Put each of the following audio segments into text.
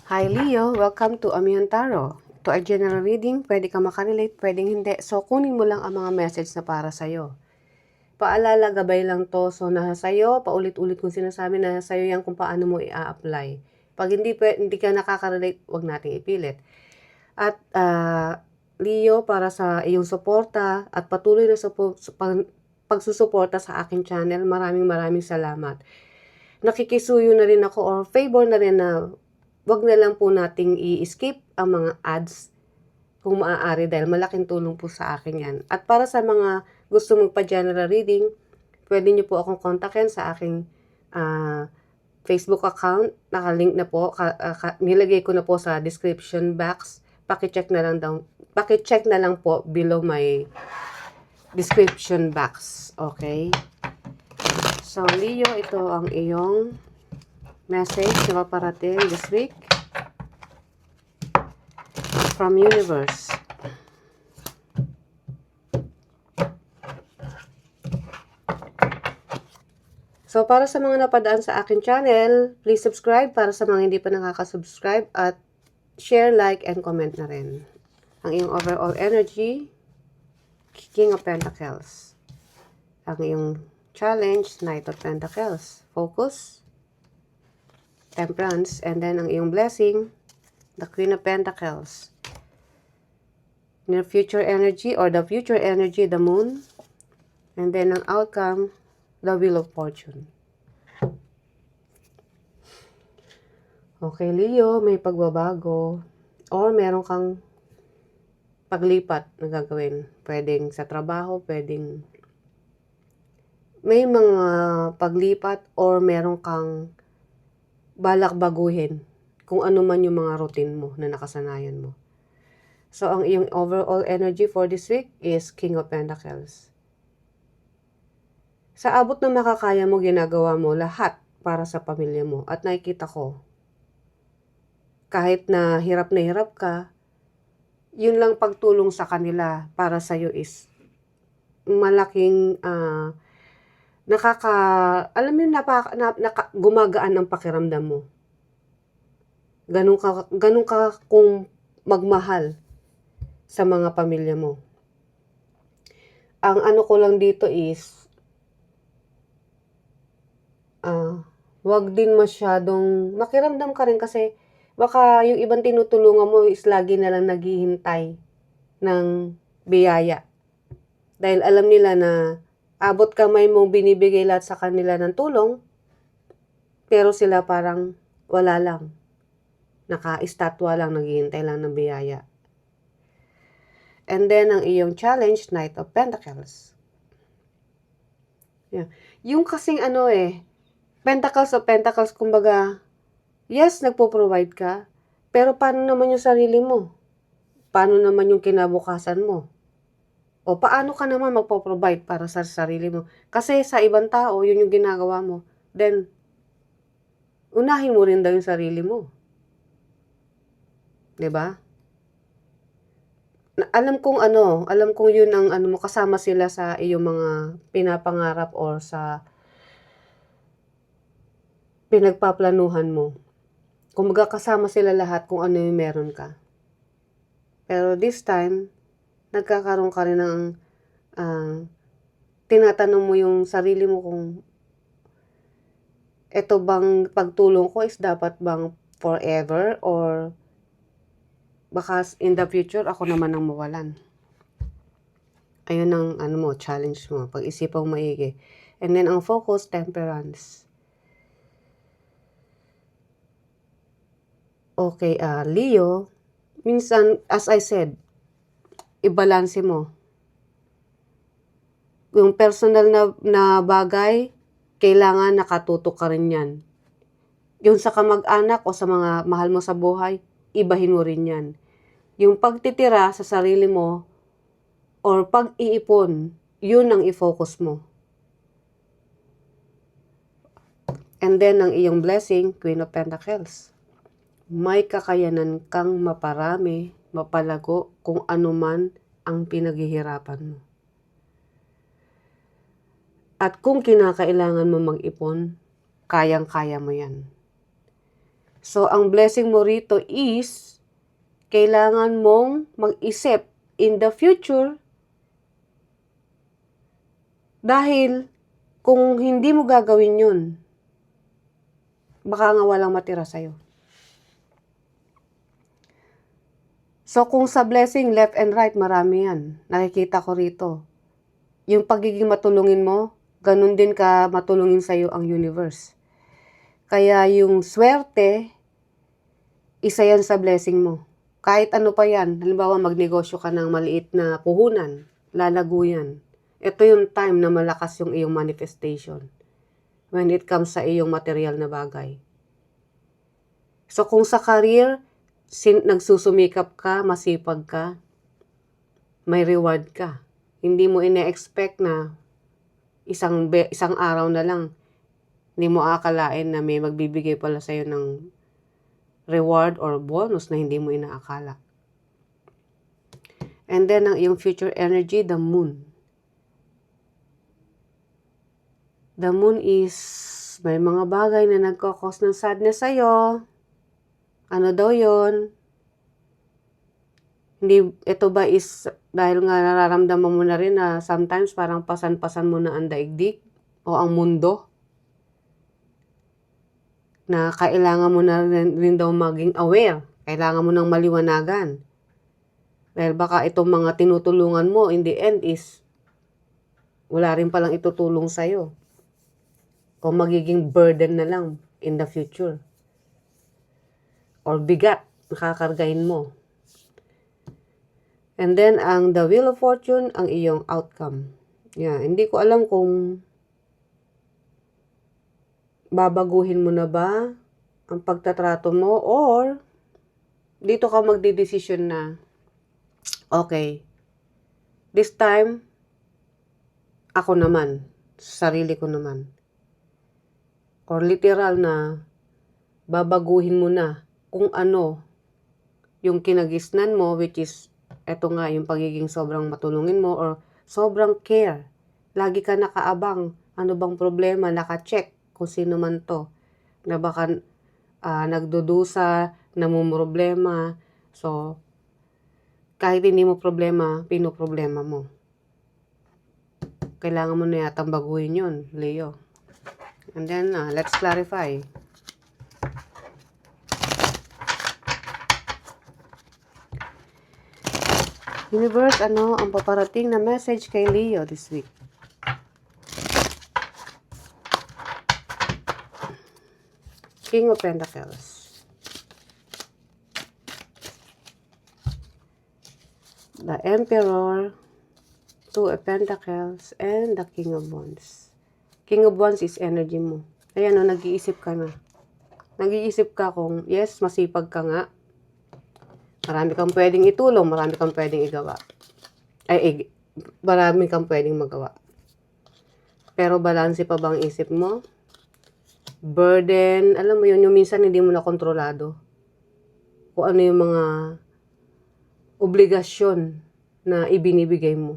Hi Leo, welcome to Amihan Tarot. Ito ay general reading, pwede ka makarelate, pwedeng hindi. So, kunin mo lang ang mga message na para sa'yo. Paalala, gabay lang to. So, nasa sa'yo, paulit-ulit kong sinasabi, nasa sa'yo yan kung paano mo i-apply. Pag hindi ka nakaka-relate, wag nating ipilit. At, Leo, para sa iyong suporta at patuloy na pagsusuporta sa aking channel, maraming salamat. Nakikisuyo na rin ako or favor na rin na wag na lang po nating i-skip ang mga ads kung maaari dahil malaking tulong po sa akin yan. At para sa mga gusto magpa-general reading, pwede nyo po akong kontakin sa aking Facebook account. Nakalink na po. Nilagay ko na po sa description box. Paki-check na lang po below my description box. Okay? So, Leo, ito ang iyong message na paparating this week from universe. So, para sa mga napadaan sa akin channel, please subscribe para sa mga hindi pa nakaka-subscribe at share, like, and comment na rin. Ang iyong overall energy, King of Pentacles. Ang iyong challenge, Knight of Pentacles. Focus, Temperance, and then ang iyong blessing, the Queen of Pentacles. Near future energy or the future energy, the Moon. And then ang outcome, the Wheel of Fortune. Okay, Leo, may pagbabago or meron kang paglipat na gagawin. Pwedeng sa trabaho, pwedeng may mga paglipat or meron kang balak baguhin kung ano man yung mga routine mo na nakasanayan mo. So, ang iyong overall energy for this week is King of Pentacles. Sa abot na makakaya mo, ginagawa mo lahat para sa pamilya mo. At nakikita ko, kahit na hirap ka, yun lang pagtulong sa kanila para sa'yo is malaking alam mo gumagaan ang pakiramdam mo. Ganun ka kung magmahal sa mga pamilya mo. Ang ano ko lang dito is, wag din masyadong makiramdam ka rin kasi baka yung ibang tinutulungan mo is lagi na lang naghihintay ng biyaya. Dahil alam nila na abot kamay mo binibigay lahat sa kanila ng tulong, pero sila parang wala lang. Naka-estatwa lang, naghihintay lang ng biyaya. And then, ang iyong challenge, Knight of Pentacles. Yeah. Yung kasing Pentacles of Pentacles, kumbaga, yes, nagpo-provide ka, pero paano naman yung sarili mo? Paano naman yung kinabukasan mo? O paano ka naman magpo-provide para sa sarili mo? Kasi sa ibang tao, yun yung ginagawa mo. Then, unahin mo rin daw yung sarili mo. 'Di ba? Alam kong yun ang mo, kasama sila sa iyong mga pinapangarap or sa pinagpaplanuhan mo. Kumbaga kasama sila lahat kung ano yung meron ka. Pero this time, nagkakaroon ka rin ng tinatanong mo yung sarili mo kung eto bang pagtulong ko is dapat bang forever or baka in the future ako naman ang mawalan. Ayun ang challenge mo. Pag-isipan mo maigi. And then ang focus, Temperance. Okay, Leo, minsan, as I said, i-balance mo. Yung personal na bagay, kailangan nakatutok ka rin yan. Yung sa kamag-anak o sa mga mahal mo sa buhay, ibahin mo rin yan. Yung pagtitira sa sarili mo or pag-iipon, yun ang i-focus mo. And then, ang iyong blessing, Queen of Pentacles. May kakayanan kang maparami, mapalago kung ano man ang pinaghihirapan mo. At kung kinakailangan mo mag-ipon, kayang-kaya mo yan. So, ang blessing mo rito is, kailangan mong mag-isip in the future dahil kung hindi mo gagawin yun, baka nga walang matira sa'yo. So, kung sa blessing, left and right, marami yan. Nakikita ko rito. Yung pagiging matulungin mo, ganun din ka matulungin sa'yo ang universe. Kaya yung swerte, isa yan sa blessing mo. Kahit ano pa yan, halimbawa magnegosyo ka ng maliit na puhunan, lalago yan. Ito yung time na malakas yung iyong manifestation when it comes sa iyong material na bagay. So kung sa career, nagsusumikap ka, masipag ka, may reward ka. Hindi mo ine-expect na isang araw na lang, hindi mo akalain na may magbibigay pala sa'yo ng reward or bonus na hindi mo inaakala. And then, ang iyong future energy, the moon. The moon is, may mga bagay na nagkakos ng sadness sa'yo. Ano daw yon? Hindi, ito ba is, dahil nga nararamdaman mo na rin na sometimes parang pasan-pasan mo na ang daigdig o ang mundo? Na kailangan mo na rin daw maging aware. Kailangan mo ng maliwanagan. Dahil baka itong mga tinutulungan mo, in the end is, wala rin palang itutulong sa'yo. O magiging burden na lang in the future. Or bigat, nakakargahin mo. And then, ang the wheel of fortune, ang iyong outcome. Yeah, hindi ko alam kung babaguhin mo na ba ang pagtatrato mo or dito ka magdidesisyon na okay, this time ako naman, sarili ko naman. Or literal na babaguhin mo na kung ano yung kinagisnan mo, which is eto nga yung pagiging sobrang matulungin mo or sobrang care. Lagi ka nakaabang, ano bang problema, naka-check kung sino man to, na baka nagdudusa, namumroblema. So, kahit hindi mo problema, pinoproblema mo. Kailangan mo na yatang baguhin yun, Leo. And then, let's clarify. Universe, ano ang paparating na message kay Leo this week? King of Pentacles. The Emperor, Two of Pentacles, and the King of Wands. King of Wands is energy mo. Ayan, nag-iisip ka na. Nag-iisip ka kung, yes, masipag ka nga. Marami kang pwedeng itulong, marami kang pwedeng igawa. Marami kang pwedeng magawa. Pero balanse pa bang isip mo? Burden, alam mo yun, yung minsan hindi mo na kontrolado. Kung ano yung mga obligasyon na ibinibigay mo.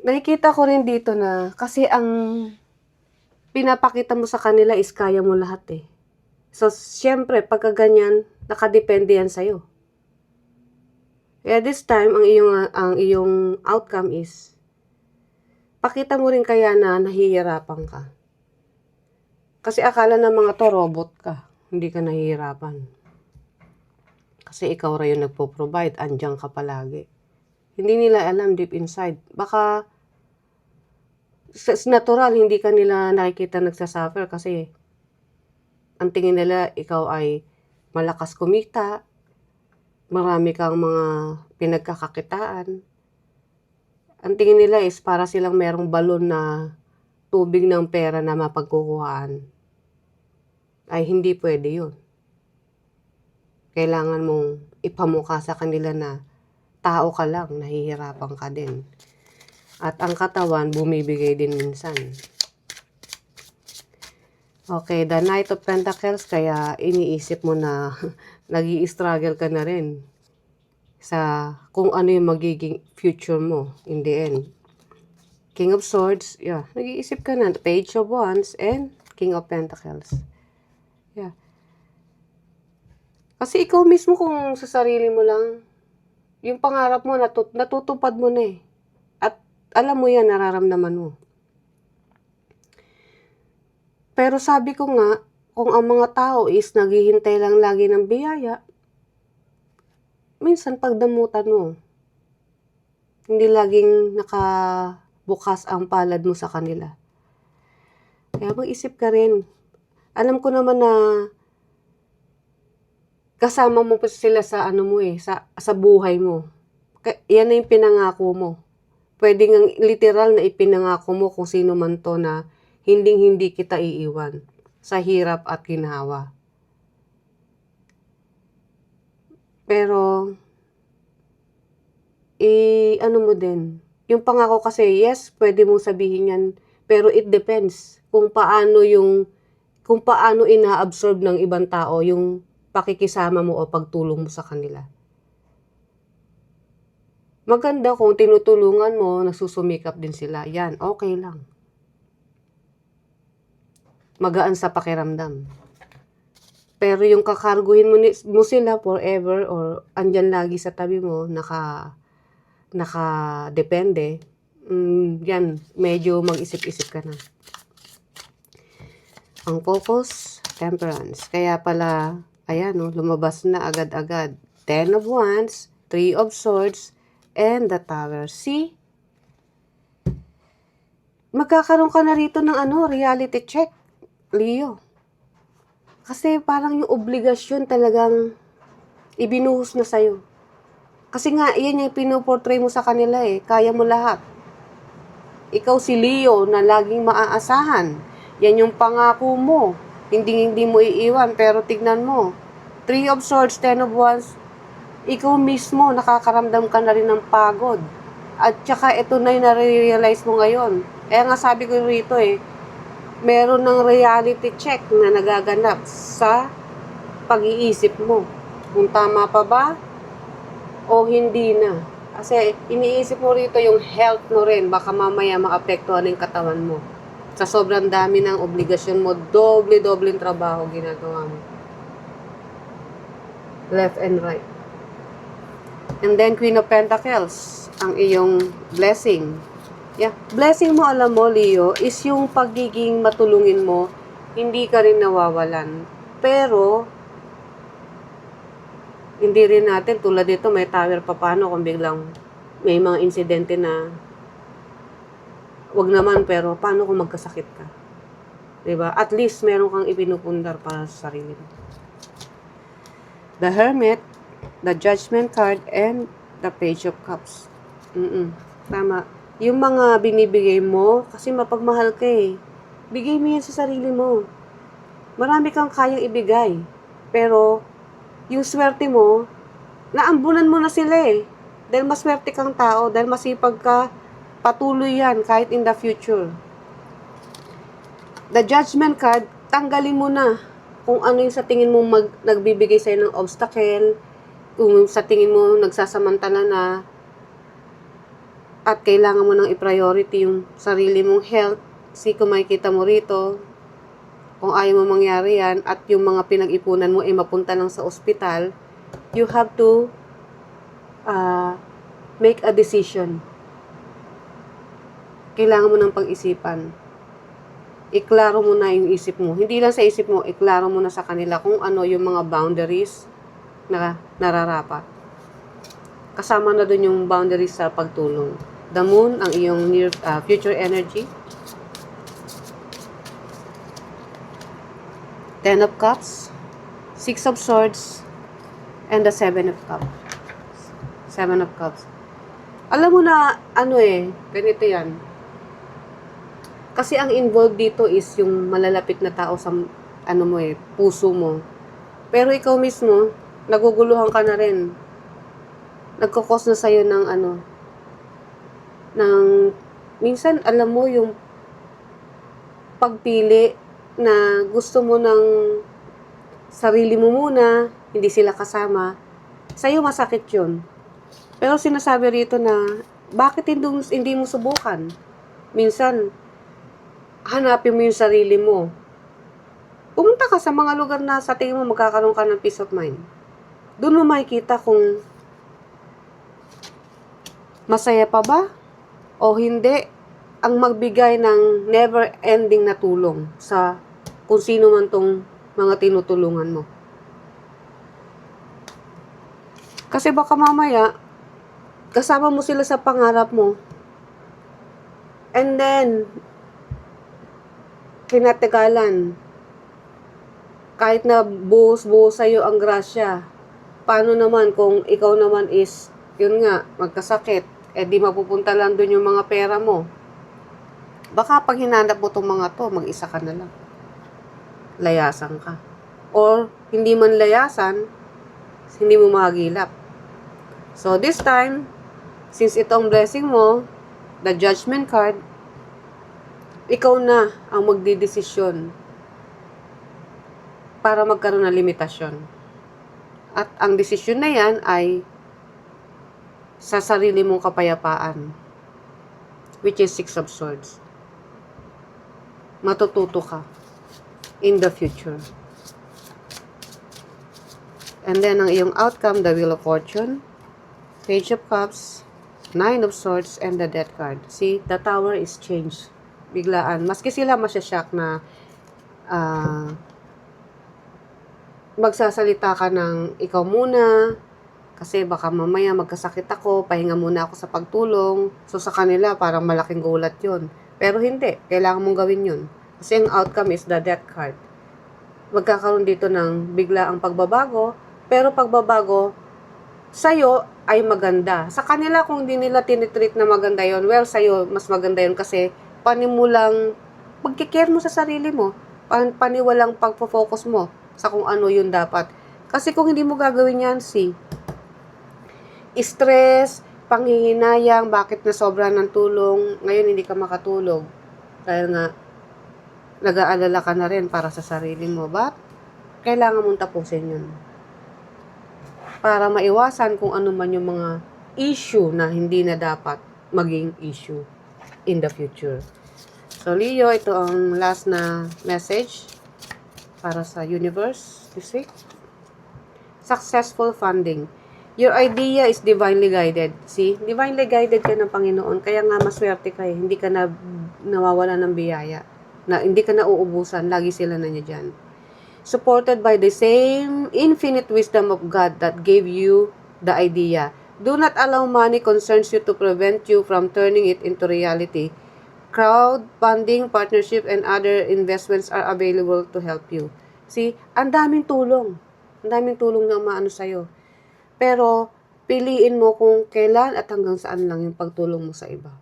Nakikita ko rin dito na, kasi ang pinapakita mo sa kanila is kaya mo lahat eh. So, syempre, pagka ganyan, nakadepende yan sa'yo. Kaya this time, ang iyong outcome is, pakita mo rin kaya na nahihirapan ka. Kasi akala ng mga to, robot ka. Hindi ka nahihirapan. Kasi ikaw rin yung nagpo-provide, andyan ka palagi. Hindi nila alam deep inside. Baka, natural, hindi ka nila nakikita nagsasuffer kasi ang tingin nila, ikaw ay malakas kumita, marami kang mga pinagkakakitaan. Ang tingin nila is para silang merong balon na tubig ng pera na mapagkukuhaan. Ay hindi pwede yun. Kailangan mong ipamukha sa kanila na tao ka lang, nahihirapan ka din. At ang katawan, bumibigay din minsan. Okay, the Knight of Pentacles, kaya iniisip mo na nag-i-struggle ka na rin sa kung ano yung magiging future mo in the end. King of Swords, yeah, nag-iisip ka na. Page of Wands and King of Pentacles. Yeah. Kasi ikaw mismo kung sa sarili mo lang, yung pangarap mo, natutupad mo na eh. At alam mo yan, nararamdaman mo. Pero sabi ko nga, kung ang mga tao is naghihintay lang lagi ng biyaya, minsan pagdamutan mo, hindi laging nakabukas ang palad mo sa kanila. Kaya mag-isip ka rin. Alam ko naman na kasama mo pa sila sa ano mo eh, sa buhay mo. Yan na yung pinangako mo. Pwede nga literal na ipinangako mo kung sino man to na hindi kita iiwan sa hirap at ginhawa. Pero, ano mo din, yung pangako kasi, yes, pwede mong sabihin yan, pero it depends kung paano ina-absorb ng ibang tao yung pakikisama mo o pagtulong mo sa kanila. Maganda kung tinutulungan mo, nagsusumikap din sila. Yan, okay lang. Magaan sa pakiramdam. Pero yung kakarguhin mo sila forever or andyan lagi sa tabi mo, nakadepende, yan, medyo mag-isip-isip ka na. Ang focus, temperance. Kaya pala, ayan, lumabas na agad-agad. 10 of Wands, 3 of Swords, and the Tower. See? Magkakaroon ka na rito ng reality check, Leo. Kasi parang yung obligasyon talagang ibinuhos na sa'yo. Kasi nga, yan yung pinoportray mo sa kanila eh. Kaya mo lahat. Ikaw si Leo na laging maaasahan. Yan yung pangako mo. Hindi mo iiwan. Pero tignan mo. 3 of Swords, 10 of Wands. Ikaw mismo, nakakaramdam ka na rin ng pagod. At saka ito na yung nare-realize mo ngayon. Kaya nga sabi ko rito eh, meron ng reality check na nagaganap sa pag-iisip mo. Kung tama pa ba o hindi na. Kasi iniisip mo rito yung health mo rin. Baka mamaya maapektuhan yung katawan mo. Sa sobrang dami ng obligasyon mo, doble-dobleng trabaho ginagawa mo. Left and right. And then Queen of Pentacles, ang iyong blessing. Yeah. Blessing mo, alam mo, Leo, is yung pagiging matulungin mo, hindi ka rin nawawalan. Pero, hindi rin natin, tulad dito, may tower pa paano kung biglang may mga insidente na wag naman, pero paano kung magkasakit ka? Diba? At least, meron kang ipinupundar para sa sarili mo. The Hermit, the Judgment card, and the Page of Cups. Tama. Yung mga binibigay mo, kasi mapagmahal ka eh. Bigay mo yan sa sarili mo. Marami kang kayang ibigay. Pero, yung swerte mo, naambunan mo na sila eh. Dahil maswerte kang tao, dahil masipag ka, patuloy yan kahit in the future. The Judgment card, tanggalin mo na kung ano yung sa tingin mo nagbibigay sa'yo ng obstacle, kung sa tingin mo nagsasamantala na, at kailangan mo nang i-priority yung sarili mong health. Kasi kung makikita mo rito, kung ayaw mo mangyari yan, at yung mga pinag-ipunan mo ay mapunta lang sa ospital, you have to make a decision. Kailangan mo ng pag-isipan. Iklaro mo na yung isip mo. Hindi lang sa isip mo, iklaro mo na sa kanila kung ano yung mga boundaries na nararapat. Kasama na dun yung boundaries sa pagtulong. The Moon, ang iyong future energy. 10 of Cups, 6 of Swords, and the 7 of Cups. 7 of Cups. Alam mo na, ganito yan. Kasi ang involved dito is yung malalapit na tao sa, puso mo. Pero ikaw mismo, naguguluhan ka na rin. Nagkukos na sa'yo ng minsan, alam mo, yung pagpili na gusto mo ng sarili mo muna, hindi sila kasama, sa'yo masakit yun. Pero sinasabi rito na, bakit hindi mo subukan? Minsan, hanapin mo yung sarili mo. Pumunta ka sa mga lugar na sa tingin mo magkakaroon ka ng peace of mind. Doon mo makikita kung masaya pa ba o hindi ang magbigay ng never-ending na tulong sa kung sino man tong mga tinutulungan mo. Kasi baka mamaya, kasama mo sila sa pangarap mo, and then, kinatagalan, kahit na buhos-buhos sa'yo ang grasya, paano naman kung ikaw naman is, yun nga, magkasakit, di mapupunta lang dun yung mga pera mo. Baka pag hinanap mo tong mga to, mag-isa ka na lang. Layasan ka. Or, hindi man layasan, hindi mo mahagilap. So, this time, since itong blessing mo, the judgment card, ikaw na ang magdidesisyon para magkaroon ng limitasyon. At ang desisyon na yan ay sa sarili mong kapayapaan, which is 6 of Swords. Matututo ka in the future. And then, ang iyong outcome, the Wheel of Fortune, Page of Cups, 9 of Swords, and the Death card. See, the Tower is changed. Biglaan. Maski sila masyashock na magsasalita ka ng ikaw muna, kasi baka mamaya magkasakit ako, pahinga muna ako sa pagtulong. So, sa kanila, parang malaking gulat yun. Pero hindi. Kailangan mong gawin yun. Kasi ang outcome is the Death card. Magkakaroon dito ng bigla ang pagbabago, pero pagbabago sa'yo ay maganda. Sa kanila, kung hindi nila tinitreat na maganda yon, well, sa'yo, mas maganda yon kasi panimulang pagkikare mo sa sarili mo, paniwalang pagpo-focus mo sa kung ano yun dapat. Kasi kung hindi mo gagawin yan, stress, panghihinayang, bakit na sobra ng tulong, ngayon hindi ka makatulog. Dahil nga, nag-aalala ka na rin para sa sarili mo. But, kailangan mong tapusin yun. Para maiwasan kung ano man yung mga issue na hindi na dapat maging issue in the future. So, Leo, ito ang last na message para sa universe this week. Successful funding. Your idea is divinely guided. See? Divinely guided ka ng Panginoon. Kaya nga maswerte ka eh. Hindi ka na nawawala ng biyaya. Hindi ka na uubusan. Lagi sila na niya dyan. Supported by the same infinite wisdom of God that gave you the idea. Do not allow money concerns you to prevent you from turning it into reality. Crowdfunding, partnership, and other investments are available to help you. See, ang daming tulong. Ang daming tulong na maano sa'yo. Pero, piliin mo kung kailan at hanggang saan lang yung pagtulong mo sa iba.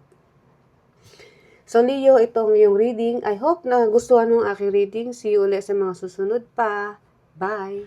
So, Leo, itong yung reading. I hope na gustuhan mo ang aking reading. See you ulit sa mga susunod pa. Bye!